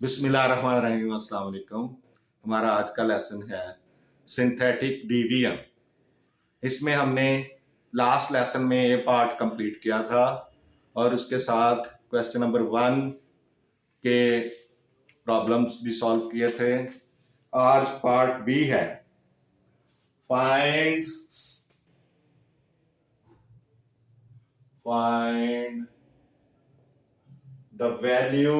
बिस्मिल्लाहिर्रहमानिर्रहीम, अस्सलाम वालेकुम। हमारा आज का लेसन है सिंथेटिक डिवीजन। इसमें हमने लास्ट लेसन में ये पार्ट कंप्लीट किया था और उसके साथ क्वेश्चन नंबर 1 के प्रॉब्लम्स भी सॉल्व किए थे। आज पार्ट बी है, फाइंड द वैल्यू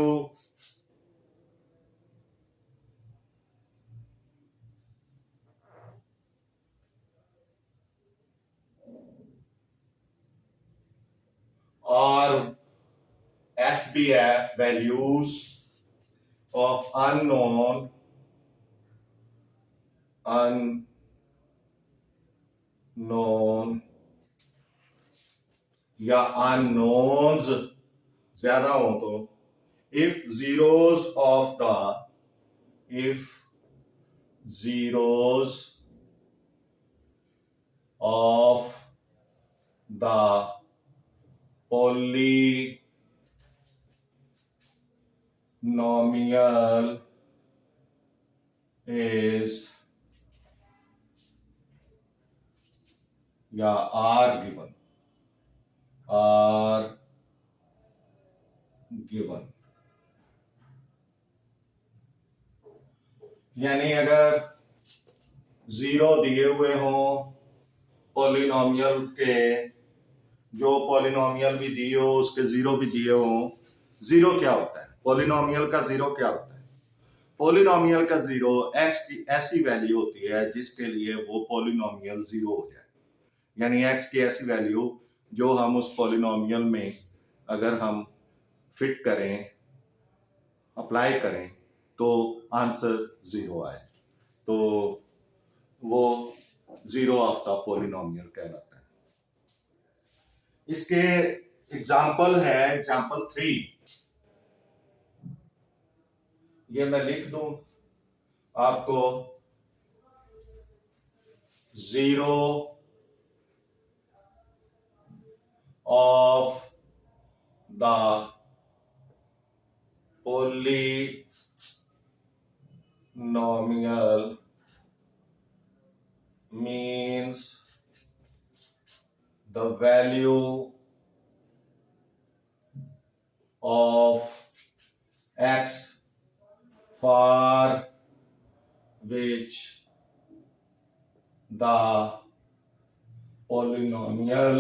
और एस बी है वैल्यूज ऑफ अननोन या अननोन्स ज्यादा हो तो if zeros of the polynomial is या are given यानी अगर जीरो दिए हुए हों पॉलिनोमियल के, जो पॉलिनोमियल भी दिए हो उसके जीरो भी दिए हो। जीरो क्या होता है? पॉलिनोमियल का जीरो क्या होता है? पॉलिनोमियल का जीरो एक्स की ऐसी वैल्यू होती है जिसके लिए वो पॉलिनोमियल जीरो हो जाए, यानी एक्स की ऐसी वैल्यू जो हम उस पॉलिनोमियल में अगर हम फिट करें, अप्लाई करें तो आंसर जीरो आए, तो वो जीरो ऑफ द पॉलिनोमियल कहलाता है। इसके एग्जाम्पल है, एग्जाम्पल 3, ये मैं लिख दूं आपको। Zero of the polynomial means the value of x for which the polynomial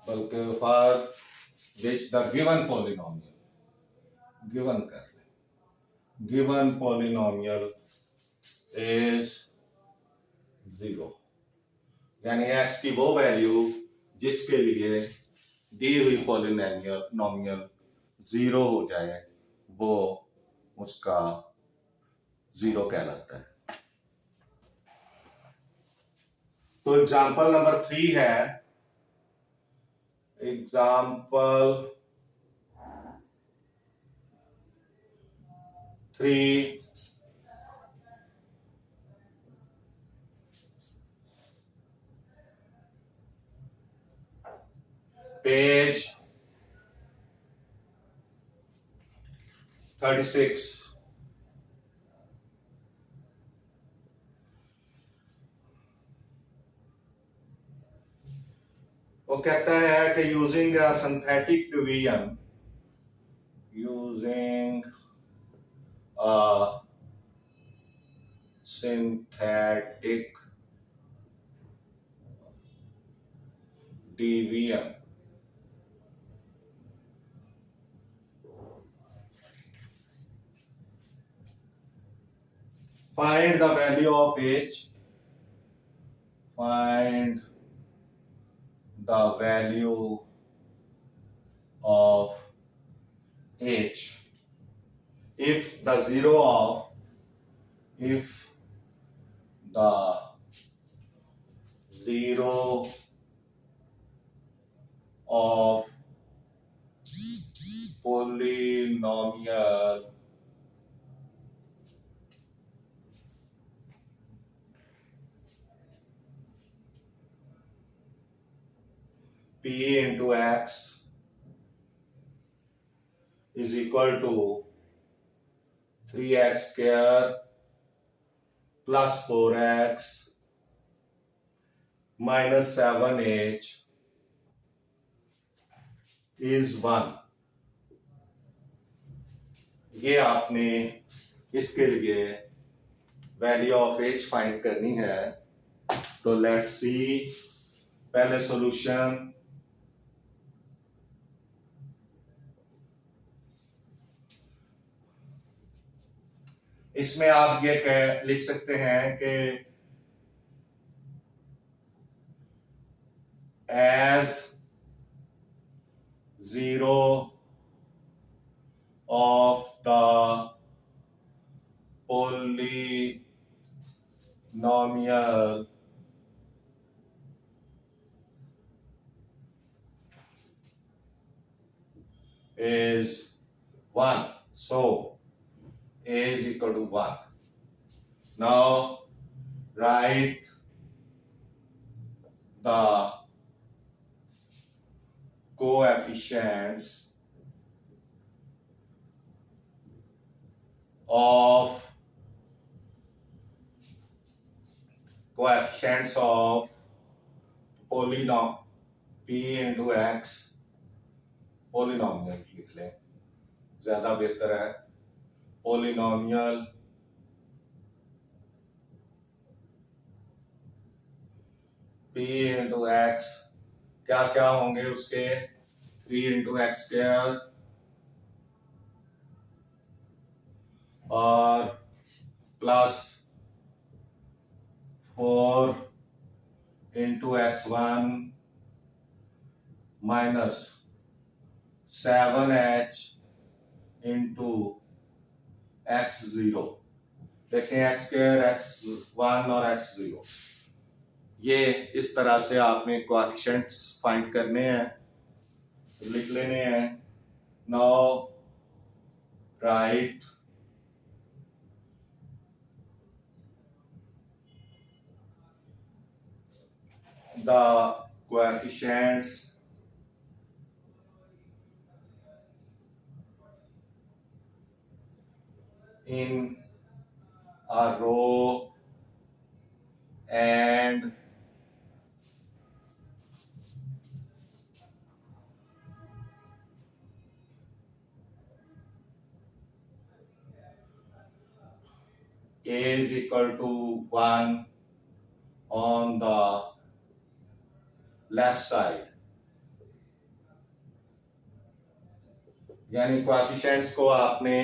बल्कि for which the given polynomial, given कर ले, given polynomial is जीरो, यानी x की वो वैल्यू जिसके लिए दी हुई पॉलिनोमियल जीरो हो जाए वो उसका जीरो कहलाता है। तो एग्जाम्पल नंबर 3 है, एग्जाम्पल 3 पेज 36। वो कहता है कि using synthetic division, using synthetic division find the value of h, find the value of h if the zero of, if the zero of polynomial p into x is equal to 3x square plus 4x minus 7h is 1। ये आपने इसके लिए value of H find करनी है। तो let's see पहले solution. इसमें आप ये लिख सकते हैं कि as 0 of the polynomial is 1, so a is equal to 1। Now write the coefficients of polynomial p into x, polynomial लिख लें ज्यादा बेहतर है। polynomial p into x क्या क्या होंगे उसके 3 into x square और plus 4 into x1 minus 7h into x0। देखें x square, x1 और x0 ये इस तरह से आपने कोएफिशिएंट्स फाइंड करने हैं, लिख लेने हैं। Now right the coefficients in a row and a is equal to 1 on the left side, यानी कोएफिशिएंट्स को आपने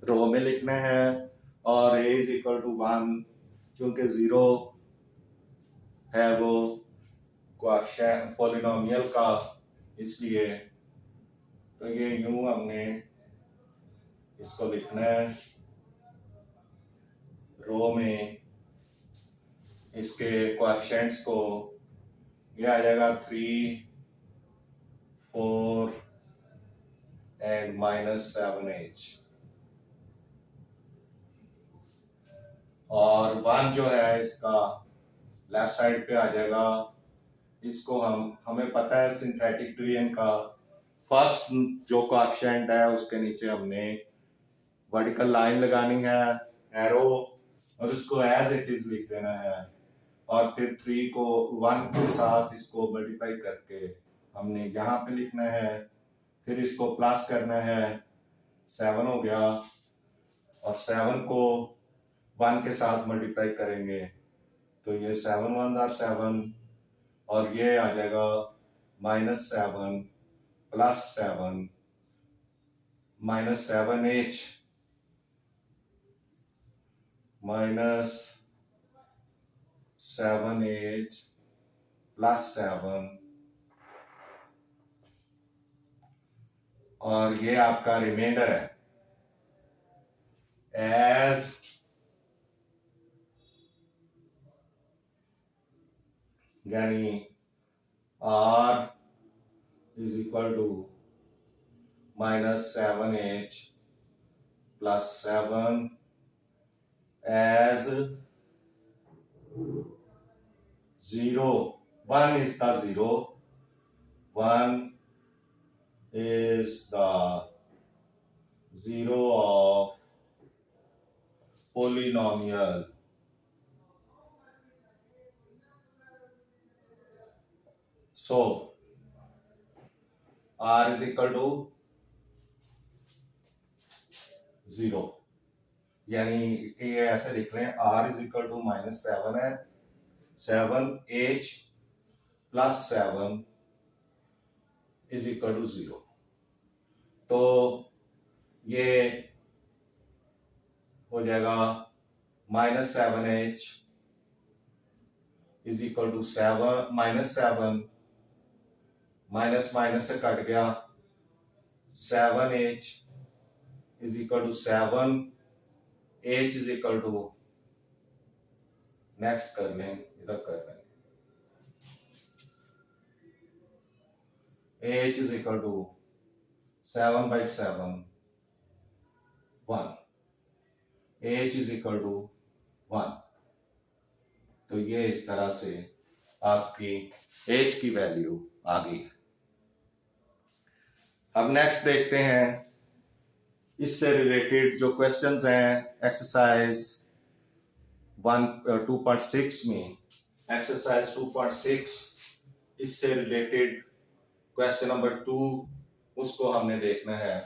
रो में लिखना है और a इज इक्वल टू 1 क्योंकि 0 है वो कोएफिशिएंट पॉलिनोमियल का, इसलिए तो ये यूं हमने इसको लिखना है रो में। इसके कोएफिशिएंट्स को ये आ जाएगा 3, 4 एंड माइनस 7h और 1 जो है इसका लेफ्ट साइड पे आ जाएगा। इसको हमें पता है सिंथेटिक डिवीजन का फर्स्ट जो कोएफिशिएंट है उसके नीचे हमने वर्टिकल लाइन लगानी है एरो और उसको एज इट इज लिख देना है और फिर 3 को 1 के साथ इसको मल्टीप्लाई करके हमने यहाँ पे लिखना है, फिर इसको प्लस करना है 7 हो गया और 7 को 1 के साथ मल्टीप्लाई करेंगे तो ये 7 1 are 7 और ये आ जाएगा -7 प्लस 7 -7h -7h प्लस 7 और ये आपका रिमाइंडर है एज यानी r is equal to -7h plus 7 as 0 1 is the 0 1 is the zero of polynomial. So r is equal to 0, यानी ये ऐसे लिख लें r इज इक्वल टू -7 है, 7h plus 7 is equal to 0। तो ये हो जाएगा -7h is equal to 7, -7 minus minus से कट गया, 7h is equal to 7, h is equal to, next कर लें, इधर कर लें, h is equal to 7/7 1, h is equal to 1। तो ये इस तरह से आपकी h की वैल्यू आ गई। अब नेक्स्ट देखते हैं इससे रिलेटेड जो क्वेश्चंस हैं एक्सरसाइज 2.6 में। एक्सरसाइज 2.6 इससे रिलेटेड क्वेश्चन नंबर 2 उसको हमने देखना है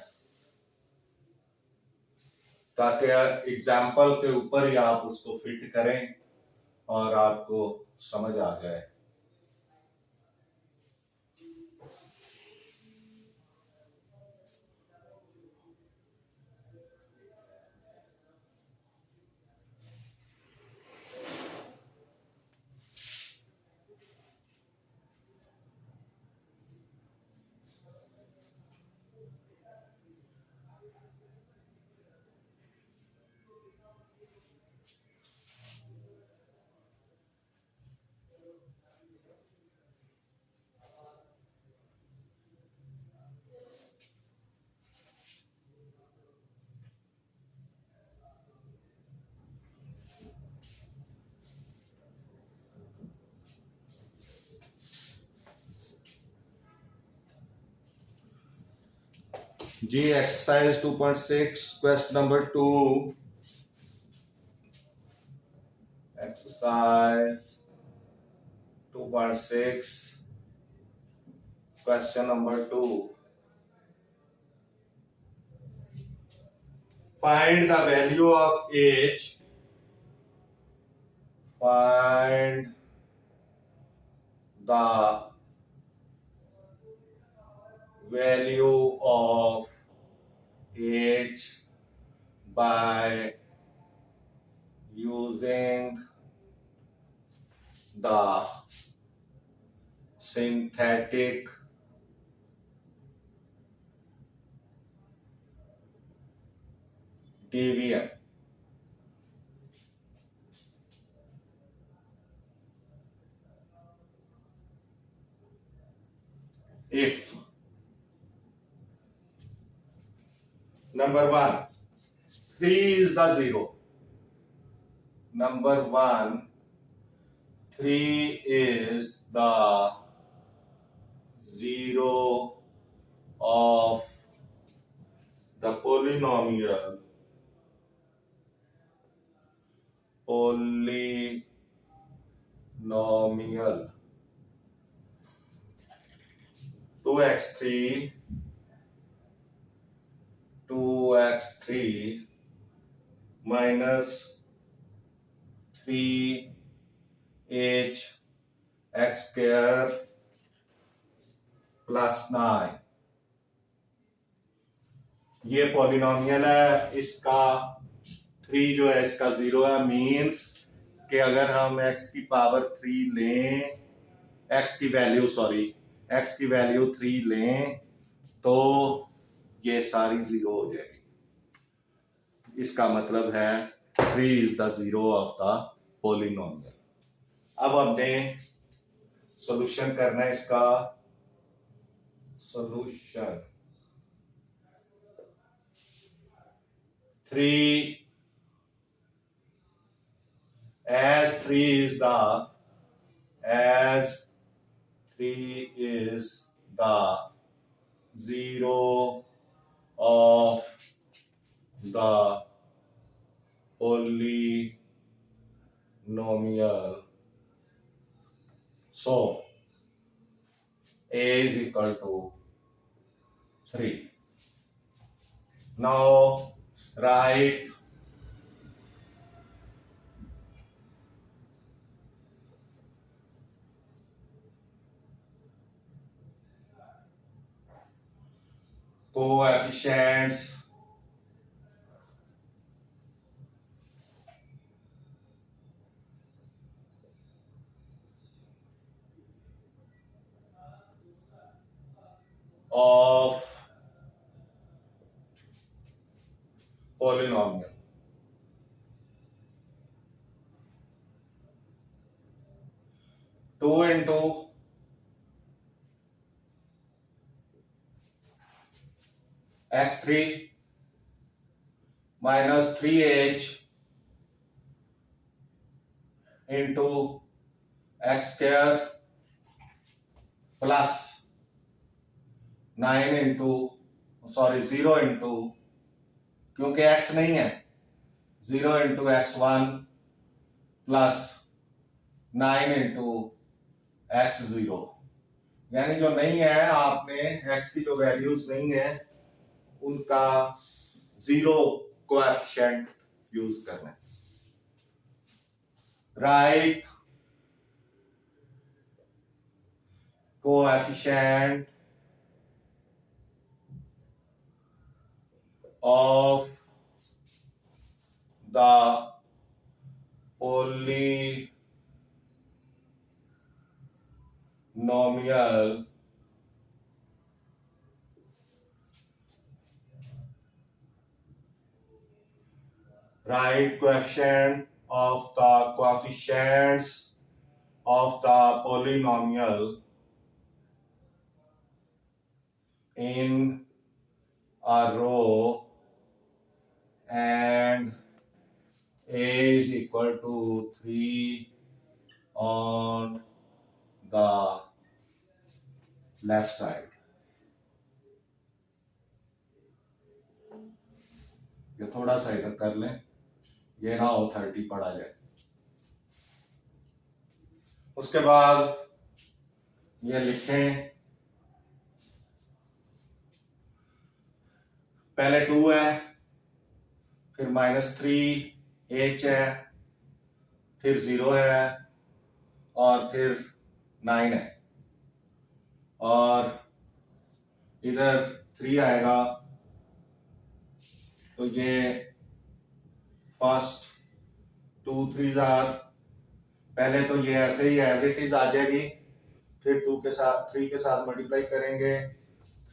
ताकि एग्जाम्पल के ऊपर ही आप उसको फिट करें और आपको समझ आ जाए। जी exercise 2.6 question number 2। Exercise 2.6 question number 2। Find the value of age, find the value of age by using the synthetic deviant. If number 1 3 is the zero, number 1 3 is the zero of the polynomial 2x3 minus 3h x square plus 9। ये polynomial है, इसका 3 जो है इसका 0 है, means कि अगर हम x की पावर 3 लें, x की वैल्यू 3 लें तो ये सारी 0 हो जाएगी। इसका मतलब है 3 is the zero of the polynomial. अब हमने सॉल्यूशन करना है इसका। Solution 3 as 3 is the zero of the polynomial. So a is equal to 3. Now write coefficients of polynomial. Two into x3 minus 3h into x square plus 9 into 0 into, क्योंकि x नहीं है, 0 into x1 plus 9 into x0. यानी जो नहीं है, आपने x की जो वैल्यूज नहीं है उनका जीरो कोएफिशिएंट यूज करना है. Right coefficient of the polynomial write coefficient of the coefficients of the polynomial in a row and a is equal to 3 on the left side. ये थोड़ा सा इधर कर लें, ये ना हो 30 पढ़ा जाए. उसके बाद ये लिखें, पहले 2 है, फिर -3h है, फिर 0 है और फिर 9 है और इधर 3 आएगा. तो ये फर्स्ट 2 3s आर, पहले तो ये ऐसे ही एज इट इज आ जाएगी, फिर 2 के साथ 3 के साथ मल्टीप्लाई करेंगे,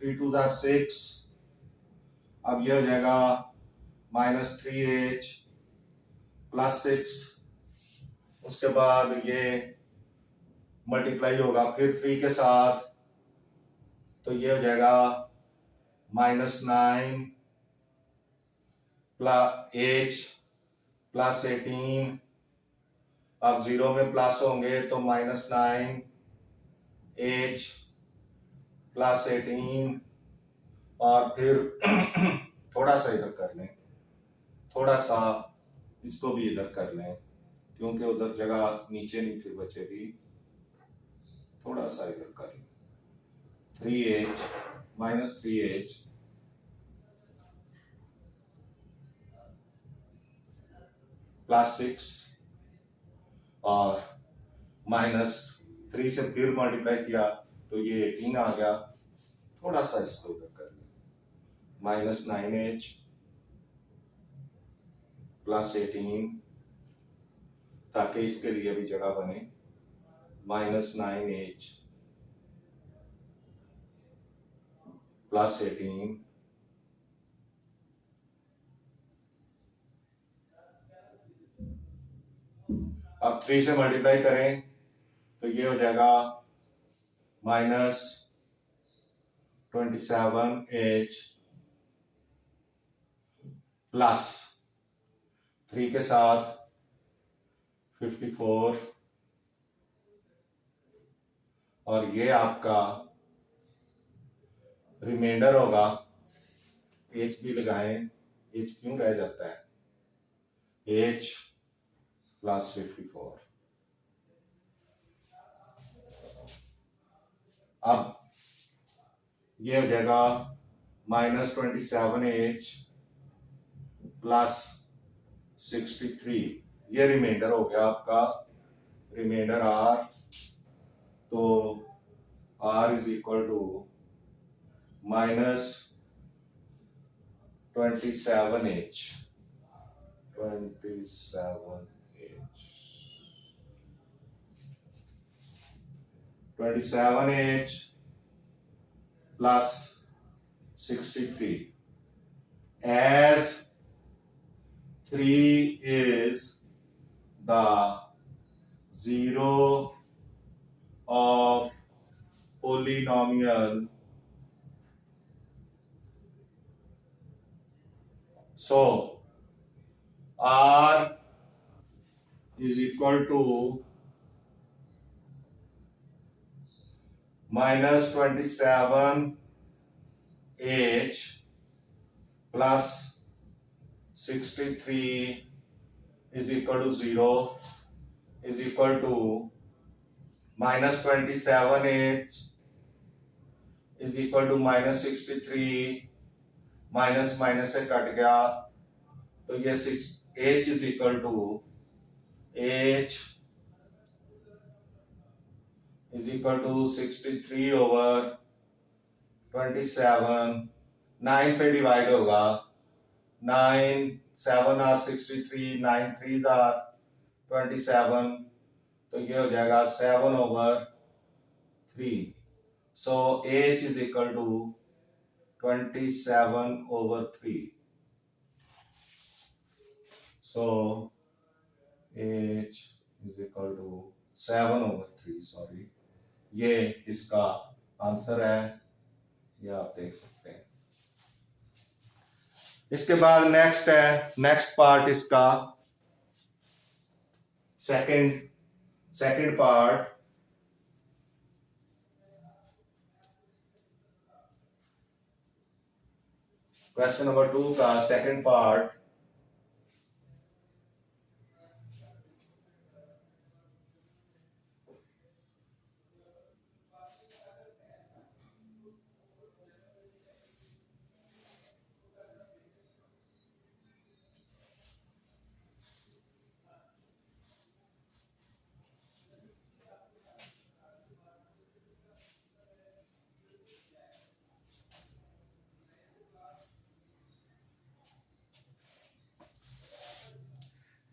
3 2s आर 6. अब ये हो जाएगा -3h प्लस 6. उसके बाद ये मल्टीप्लाई होगा फिर 3 के साथ, तो ये हो जाएगा -9 h प्लस 18. अब 0 में प्लस होंगे तो -9 h प्लस 18 और फिर थोड़ा सा इधर कर लें, थोड़ा सा इसको भी इधर कर लें क्योंकि उधर जगह नीचे नहीं फिर बचेगी. थोड़ा सा इधर कर लें, 3h -3h प्लस 6 और -3 से फिर मल्टीप्लाई किया तो ये 18 आ गया. थोड़ा सा इसको इधर कर लें, -9h प्लस 18 ताकि इसके लिए भी जगह बने, -9h प्लस 18 अब 3 से मल्टीप्लाई करें तो ये हो जाएगा -27h प्लस 3 के साथ 54 और ये आपका रिमाइंडर होगा, एच भी लगाएं, एच क्यों रह जाता है, एच प्लस 54। अब ये हो जाएगा -27H प्लस 63, ये रिमाइंडर हो गया आपका, रिमाइंडर आर, तो R is equal to -27H 27H plus 63, as 3 is the zero of polynomial, so R is equal to -27H plus 63 is equal to 0 is equal to -27H is equal to -63, minus minus से cut गया तो ये 6H is equal to H is equal to 63 over 27, 9 पे divide होगा, 9 7 are 63, 9 3 are 27, तो ये हो जाएगा 7 over 3, so H is equal to 27 over 3, so H is equal to 7 over 3, sorry, ये इसका आंसर है, ये आप देख सकते हैं। इसके बाद नेक्स्ट है, नेक्स्ट पार्ट इसका सेकंड पार्ट, क्वेश्चन नंबर 2 का सेकंड पार्ट,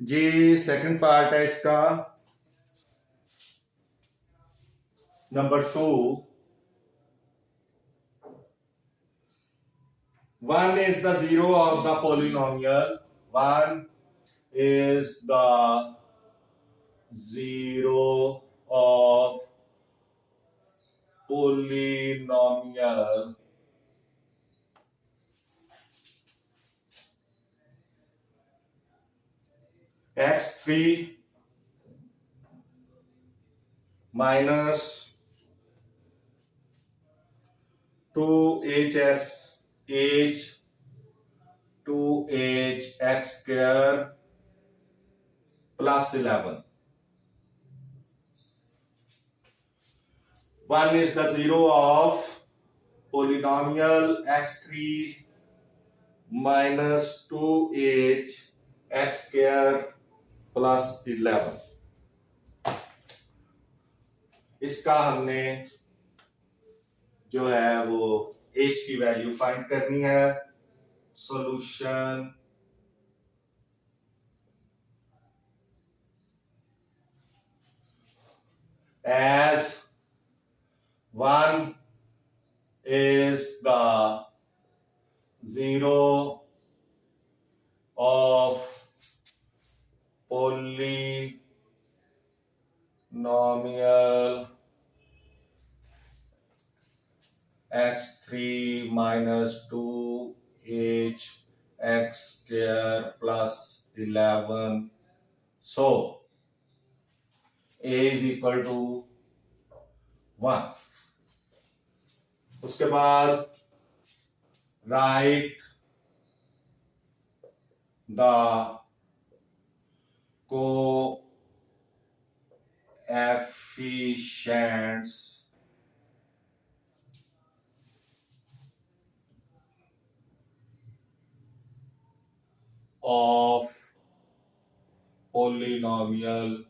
जी सेकंड पार्ट है इसका number 2, 1 is the zero of the polynomial, 1 is the zero of polynomial x3 minus 2hs h 2h x square plus 11. 1 is the zero of polynomial x3 minus 2h x square plus 11. इसका हमने जो है वो h की value find करनी है। Solution as 1 is the zero of polynomial x3 minus 2h x square plus 11, so a is equal to 1. उसके बाद write the coefficients of polynomial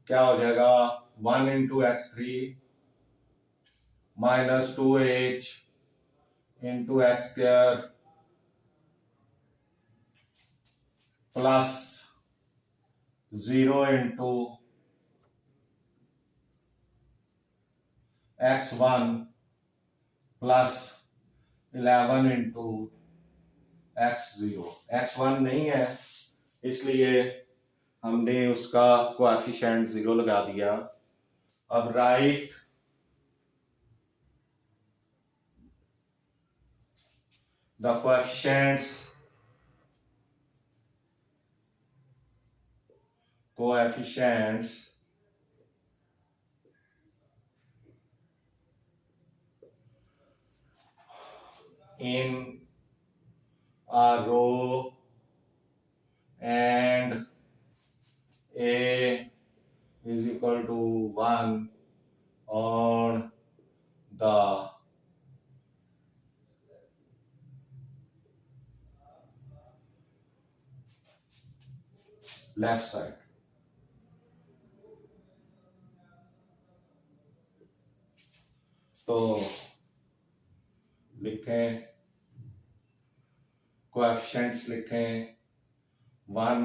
क्या हो जाएगा 1 into x three minus 2h into x square plus 0 into x1 plus 11 into x0। x1 नहीं है इसलिए हमने उसका कोएफिशिएंट 0 लगा दिया। अब right the coefficients in a row and a is equal to 1 on the left side। तो लिखें कोएफिशिएंट्स लिखें 1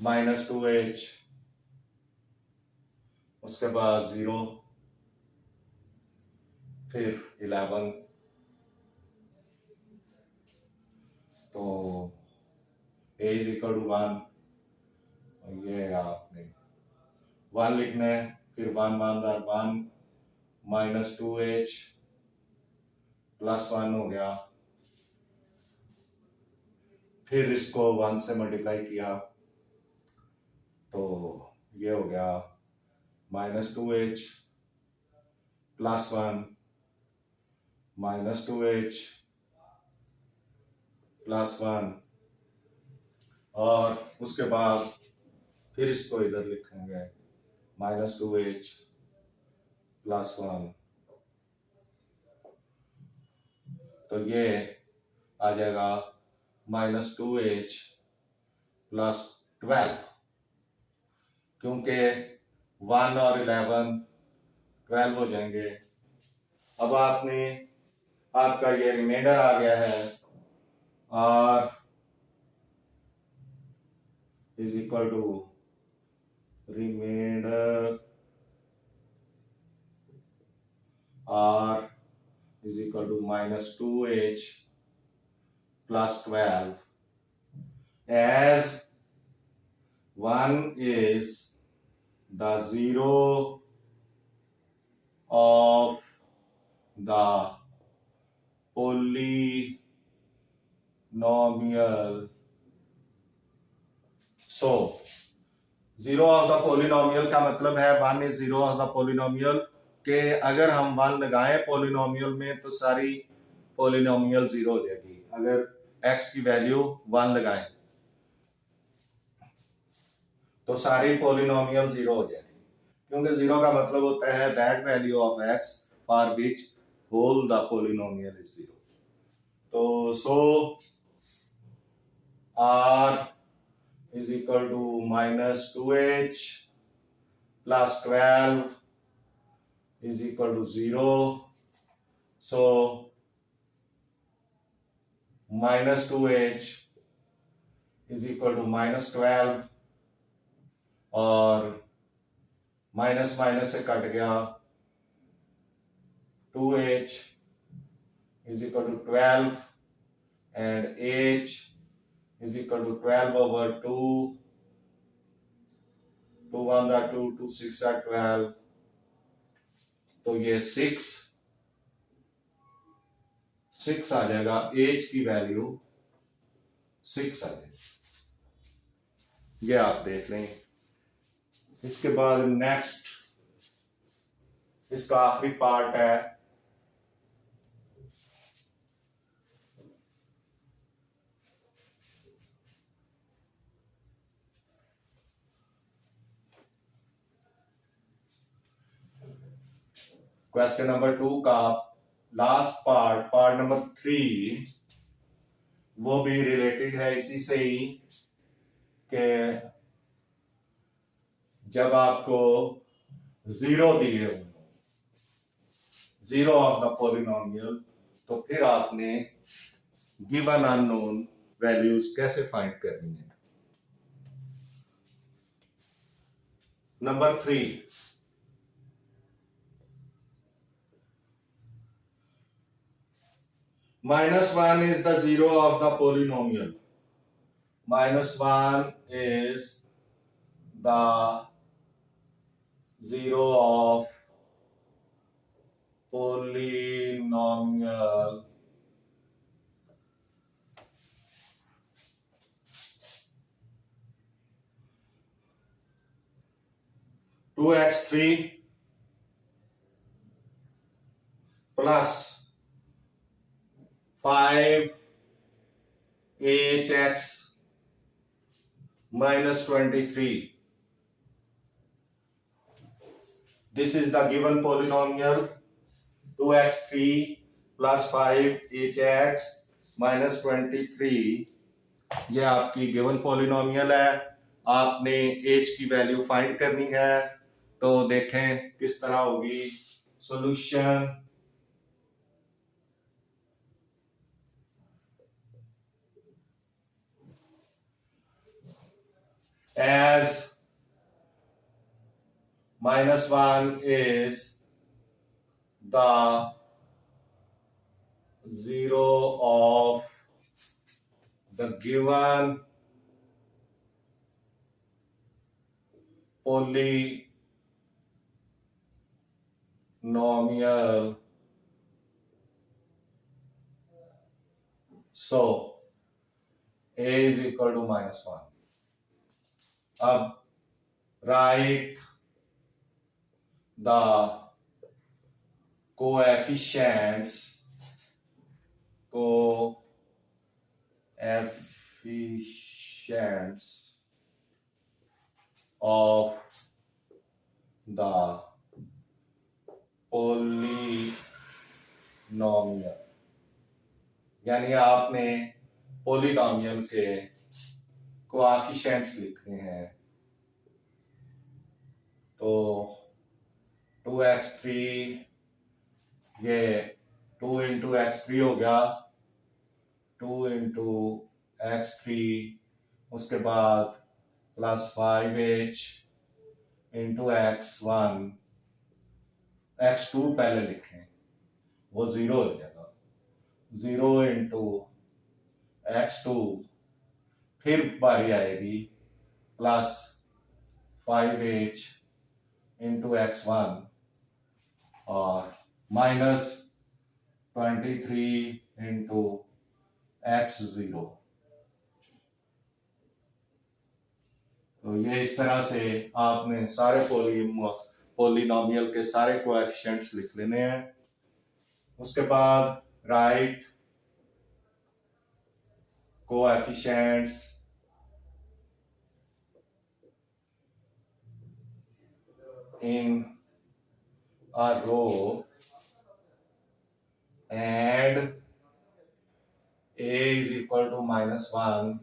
माइनस 2h उसके बाद 0 फिर 11। तो a इज इक्वल टू 1 ये आपने 1 लिखना है फिर 1 1 माइनस 2h प्लस 1 हो गया फिर इसको 1 से मल्टीप्लाई किया तो ये हो गया minus 2h plus 1 minus 2h plus 1 और उसके बाद फिर इसको इधर लिखेंगे माइनस 2h प्लस 1 तो ये आ जाएगा माइनस 2h प्लस 12 क्योंकि 1 और 11 12 हो जाएंगे। अब आपका ये रिमाइंडर आ गया है r is equal to remainder r is equal to minus 2h plus 12 as 1 is the zero of the polynomial। So zero of the polynomial का मतलब है 1 is zero of the polynomial के अगर हम 1 लगाएं पोलिनोमियल में तो सारी पोलिनोमियल 0 हो जाएगी। अगर x की वैल्यू 1 लगाएं तो सारी पोलिनोमियल 0 हो जाएगी क्योंकि 0 का मतलब होता है that value of x for which whole the polynomial is 0। तो सो r is equal to minus 2h plus 12 is equal to 0। So minus 2h is equal to minus 12 और माइनस माइनस से कट गया 2h is equal to 12 and h is equal to 12 over 2 2 1 are 2 2 6 are 12 तो ये 6 6 आ जाएगा, as की value 6 आ जाएगी। ये आप देख लें। इसके बाद नेक्स्ट इसका आखिरी पार्ट है क्वेश्चन नंबर 2 का लास्ट पार्ट, पार्ट नंबर 3, वो भी रिलेटेड है इसी से ही कि जब आपको जीरो दिए हो, जीरो ऑफ द पॉलिनोमियल, तो फिर आपने गिवन अननोन वैल्यूज कैसे फाइंड करनी है। Number 3, -1 is the zero of the polynomial. -1 is the zero of polynomial two x three plus 5hx -23. This is the given polynomial 2x3 plus 5hx -23. ये आपकी given polynomial है। आपने h की value find करनी है, तो देखें किस तरह होगी solution. as -1 is the zero of the given polynomial, so a is equal to -1. अब write the coefficients of the polynomial, यानी आपने पोलिनोमियल के कोएफिशिएंट्स लिखने हैं। तो 2x3, ये 2 इंटू x3 हो गया, 2 इंटू x3, उसके बाद plus 5h into x1, x2 पहले लिखें, वो 0 हो जाएगा, 0 इंटू x2, फिर बारी आएगी प्लस 5h इंटू x1 और -23 इंटू x0। तो ये इस तरह से आपने सारे पोलिनोमियल के सारे कोएफिशिएंट्स लिख लेने हैं। उसके बाद right coefficients in a row and a is equal to -1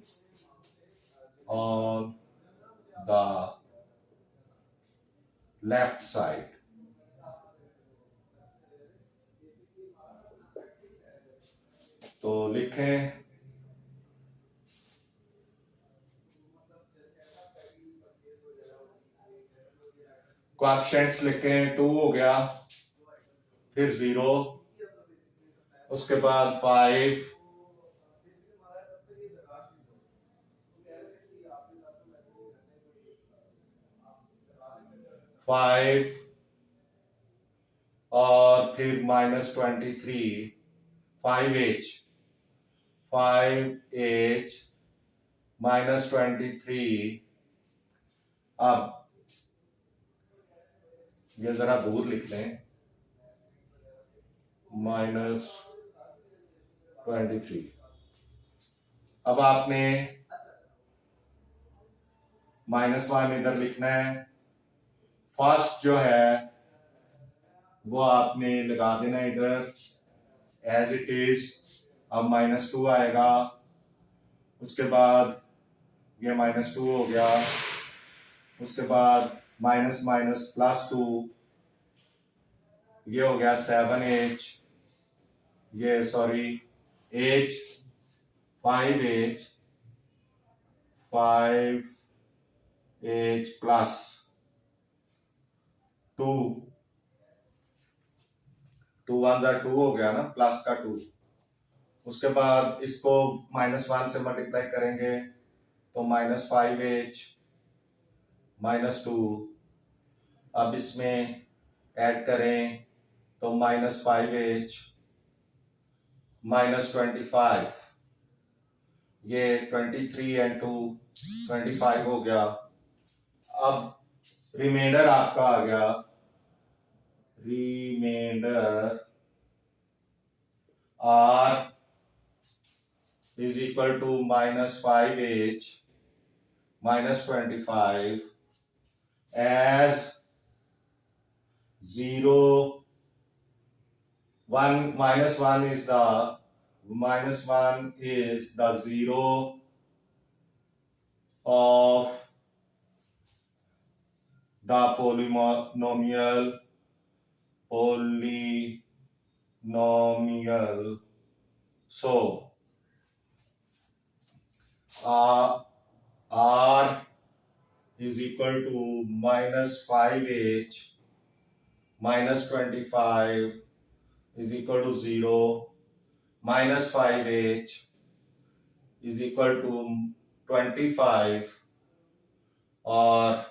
on the left side. तो लिखें कोएफिशिएंट्स लिखें, 2 हो गया, फिर 0, उसके बाद 5, और फिर -23, 5h minus 23। अब ये जरा दूर लिख लें, -23। अब आपने -1 इधर लिखना है। फर्स्ट जो है वो आपने लगा देना इधर एज इट इज। अब -2 आएगा, उसके बाद ये -2 हो गया, उसके बाद माइनस माइनस +2, ये हो गया 7h, ये सॉरी h 5h प्लस 2, 2 1 2 हो गया ना, प्लस का 2। उसके बाद इसको -1 से मल्टीप्लाई करेंगे तो -5h -2। अब इसमें ऐड करें तो -5h -25, ये 23 एंड 2 25 हो गया। अब रिमाइंडर आपका आ गया, remainder r is equal to -5h -25 as 0 1 -1 is the 0 of the polynomial so r is equal to -5h -25 is equal to 0, -5h is equal to 25 और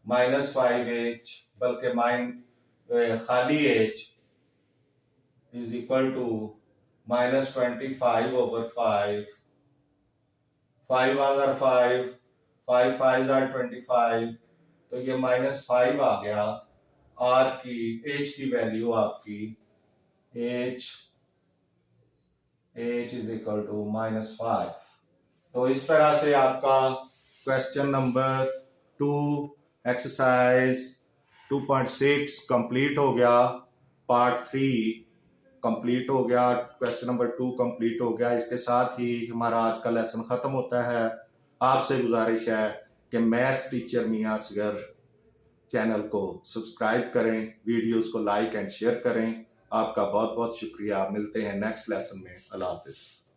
-5h बल्कि खाली h is equal to -25/5। 5 are 5, 5 5s are 25, तो ये -5 आ गया। r की h की value आपकी h is equal to -5। तो इस तरह से आपका क्वेश्चन नंबर 2 एक्सरसाइज 2.6 कंप्लीट हो गया। पार्ट 3 कंप्लीट हो गया, क्वेश्चन नंबर 2 कंप्लीट हो गया। इसके साथ ही हमारा आज का लेसन ख़त्म होता है। आपसे गुजारिश है कि मैथ्स टीचर मियां असगर चैनल को सब्सक्राइब करें, वीडियोस को लाइक एंड शेयर करें। आपका बहुत बहुत शुक्रिया। मिलते हैं नेक्स्ट लेसन में। अल्लाह हाफिज़।